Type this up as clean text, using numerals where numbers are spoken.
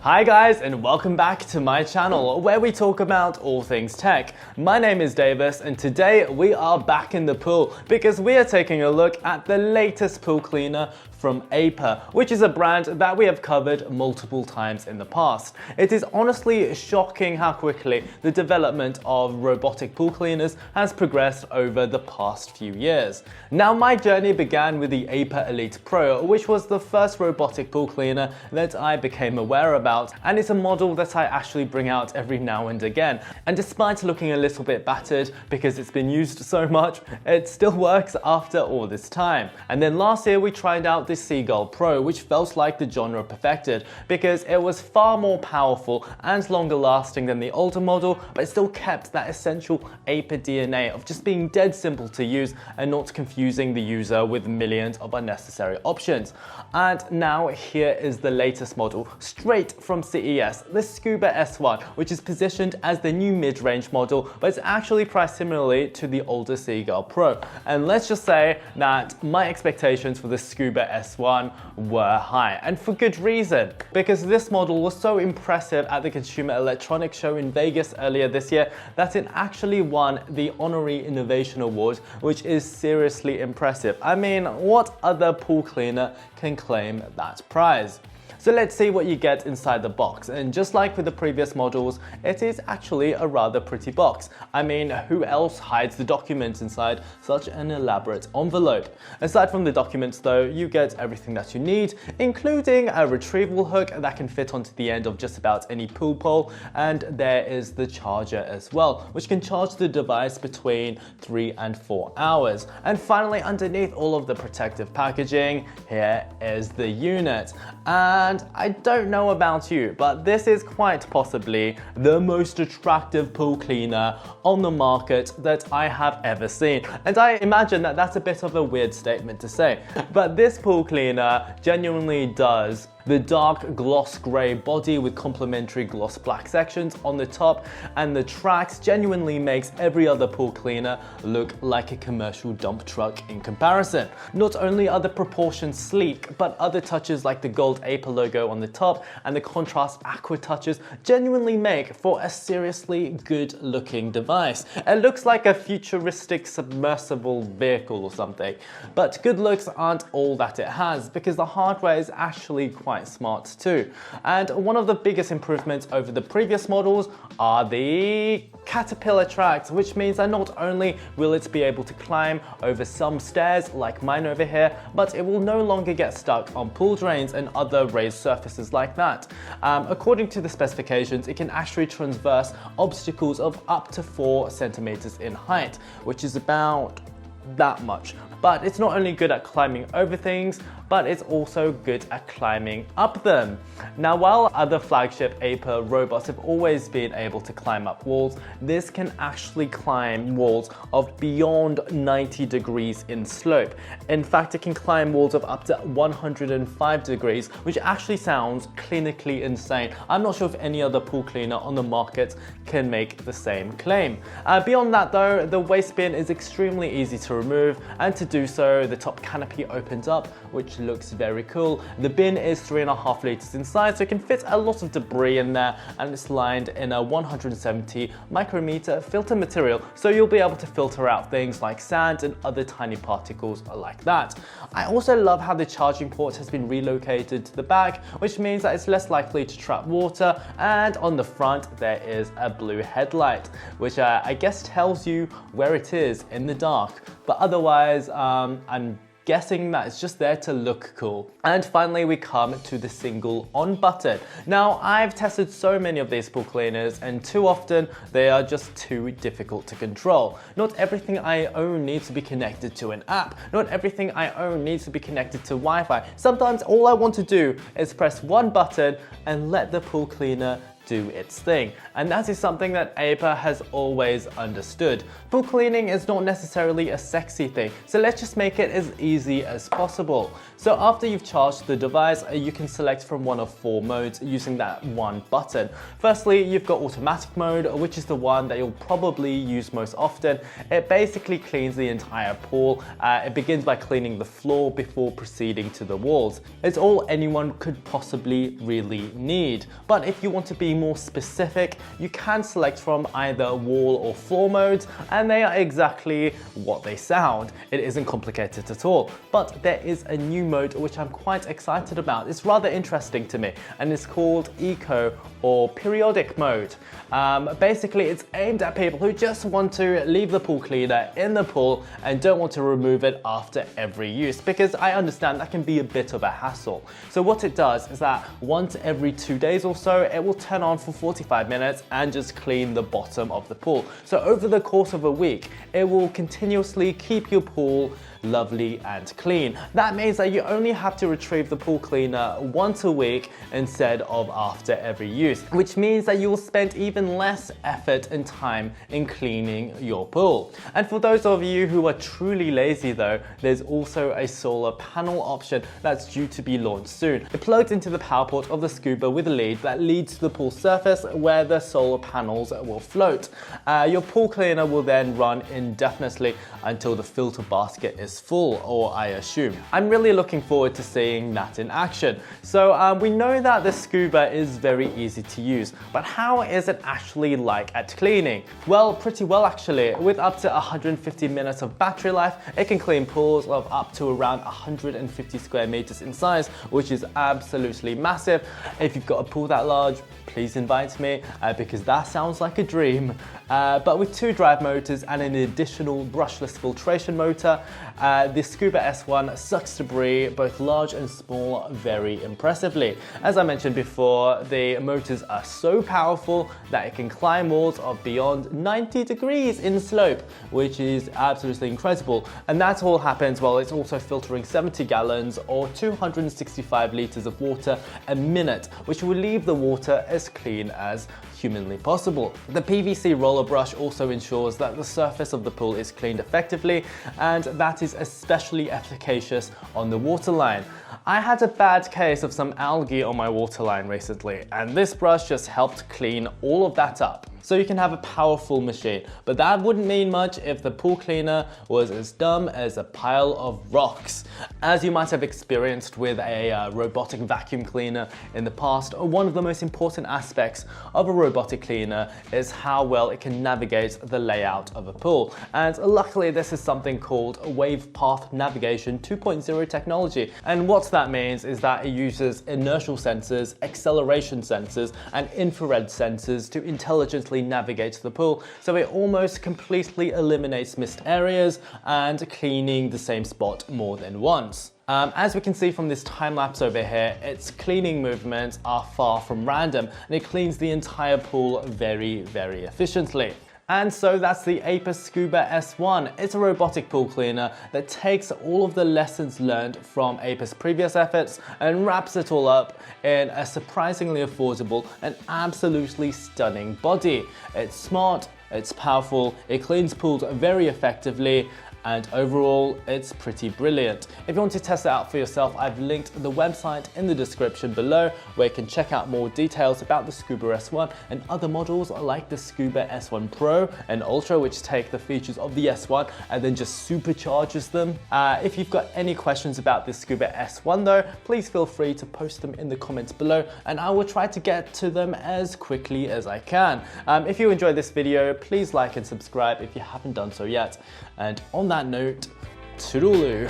Hi guys, and welcome back to my channel where we talk about all things tech. My name is Davis and today we are back in the pool because we are taking a look at the latest pool cleaner from Aiper, which is a brand that we have covered multiple times in the past. It is honestly shocking how quickly the development of robotic pool cleaners has progressed over the past few years. Now, my journey began with the Aiper Elite Pro, which was the first robotic pool cleaner that I became aware about, and it's a model that I actually bring out every now and again. And despite looking a little bit battered because it's been used so much, it still works after all this time. And then last year we tried out the Seagull Pro, which felt like the genre perfected because it was far more powerful and longer lasting than the older model, but it still kept that essential Aiper DNA of just being dead simple to use and not confusing the user with millions of unnecessary options. And now here is the latest model straight from CES, the Scuba S1, which is positioned as the new mid-range model, but it's actually priced similarly to the older Seagull Pro. And let's just say that my expectations for the Scuba S1 were high, and for good reason, because this model was so impressive at the Consumer Electronics Show in Vegas earlier this year that it actually won the Honorary Innovation Award, which is seriously impressive. I mean, what other pool cleaner can claim that prize? So let's see what you get inside the box, and just like with the previous models, it is actually a rather pretty box. I mean, who else hides the documents inside such an elaborate envelope? Aside from the documents though, you get everything that you need, including a retrieval hook that can fit onto the end of just about any pool pole, and there is the charger as well, which can charge the device between 3 and 4 hours. And finally, underneath all of the protective packaging, here is the unit. And I don't know about you, but this is quite possibly the most attractive pool cleaner on the market that I have ever seen. And I imagine that that's a bit of a weird statement to say, but this pool cleaner genuinely does the dark gloss grey body with complementary gloss black sections on the top, and the tracks genuinely makes every other pool cleaner look like a commercial dump truck in comparison. Not only are the proportions sleek, but other touches like the gold Aiper logo on the top and the contrast aqua touches genuinely make for a seriously good looking device. It looks like a futuristic submersible vehicle or something, but good looks aren't all that it has, because the hardware is actually quite smart too. And one of the biggest improvements over the previous models are the caterpillar tracks, which means that not only will it be able to climb over some stairs like mine over here, but it will no longer get stuck on pool drains and other raised surfaces like that. According to the specifications, it can actually traverse obstacles of up to 4 centimeters in height, which is about that much. But it's not only good at climbing over things, but it's also good at climbing up them. Now, while other flagship Aiper robots have always been able to climb up walls, this can actually climb walls of beyond 90 degrees in slope. In fact, it can climb walls of up to 105 degrees, which actually sounds clinically insane. I'm not sure if any other pool cleaner on the market can make the same claim. Beyond that though, the waste bin is extremely easy to remove, and to do so, the top canopy opens up, which looks very cool. The bin is 3.5 liters in size, so it can fit a lot of debris in there, and it's lined in a 170 micrometer filter material, so you'll be able to filter out things like sand and other tiny particles like that. I also love how the charging port has been relocated to the back, which means that it's less likely to trap water, and on the front there is a blue headlight, which I guess tells you where it is in the dark. But otherwise, I'm guessing that it's just there to look cool. And finally, we come to the single on button. Now, I've tested so many of these pool cleaners, and too often they are just too difficult to control. Not everything I own needs to be connected to an app. Not everything I own needs to be connected to Wi-Fi. Sometimes all I want to do is press one button and let the pool cleaner do its thing. And that is something that Aper has always understood. Pool cleaning is not necessarily a sexy thing, so let's just make it as easy as possible. So after you've charged the device, you can select from one of 4 modes using that one button. Firstly, you've got automatic mode, which is the one that you'll probably use most often. It basically cleans the entire pool. It begins by cleaning the floor before proceeding to the walls. It's all anyone could possibly really need. But if you want to be more specific, you can select from either wall or floor modes, and they are exactly what they sound. It isn't complicated at all. But there is a new mode which I'm quite excited about. It's rather interesting to me, and it's called Eco or Periodic mode. Basically, it's aimed at people who just want to leave the pool cleaner in the pool and don't want to remove it after every use, because I understand that can be a bit of a hassle. So what it does is that once every 2 days or so, it will turn on for 45 minutes and just clean the bottom of the pool. So over the course of a week, it will continuously keep your pool lovely and clean. That means that you only have to retrieve the pool cleaner once a week instead of after every use, which means that you will spend even less effort and time in cleaning your pool. And for those of you who are truly lazy though, there's also a solar panel option that's due to be launched soon. It plugs into the power port of the Scuba with a lead that leads to the pool surface where the solar panels will float. Your pool cleaner will then run indefinitely until the filter basket is full, or I assume. I'm really looking forward to seeing that in action. So we know that the Scuba is very easy to use, but how is it actually like at cleaning? Well, pretty well actually. With up to 150 minutes of battery life, it can clean pools of up to around 150 square meters in size, which is absolutely massive. If you've got a pool that large, please invite me because that sounds like a dream. But with 2 drive motors and an additional brushless filtration motor, the Scuba S1 sucks debris, both large and small, very impressively. As I mentioned before, the motors are so powerful that it can climb walls of beyond 90 degrees in slope, which is absolutely incredible. And that all happens while it's also filtering 70 gallons or 265 liters of water a minute, which will leave the water as clean as humanly possible. The PVC roller brush also ensures that the surface of the pool is cleaned effectively, and that is especially efficacious on the waterline. I had a bad case of some algae on my waterline recently, and this brush just helped clean all of that up. So you can have a powerful machine, but that wouldn't mean much if the pool cleaner was as dumb as a pile of rocks. As you might have experienced with a robotic vacuum cleaner in the past, one of the most important aspects of a robotic cleaner is how well it can navigate the layout of a pool. And luckily this is something called Wave Path Navigation 2.0 technology. And what that means is that it uses inertial sensors, acceleration sensors, and infrared sensors to intelligently navigate the pool, so it almost completely eliminates missed areas and cleaning the same spot more than once. As we can see from this time lapse over here, its cleaning movements are far from random, and it cleans the entire pool very, very efficiently. And so that's the Aper Scuba S1. It's a robotic pool cleaner that takes all of the lessons learned from Aper's previous efforts and wraps it all up in a surprisingly affordable and absolutely stunning body. It's smart, it's powerful, it cleans pools very effectively, and overall it's pretty brilliant. If you want to test it out for yourself, I've linked the website in the description below where you can check out more details about the Scuba S1 and other models like the Scuba S1 Pro and Ultra, which take the features of the S1 and then just supercharges them. If you've got any questions about the Scuba S1 though, please feel free to post them in the comments below and I will try to get to them as quickly as I can. If you enjoyed this video, please like and subscribe if you haven't done so yet. And on that note, toodaloo.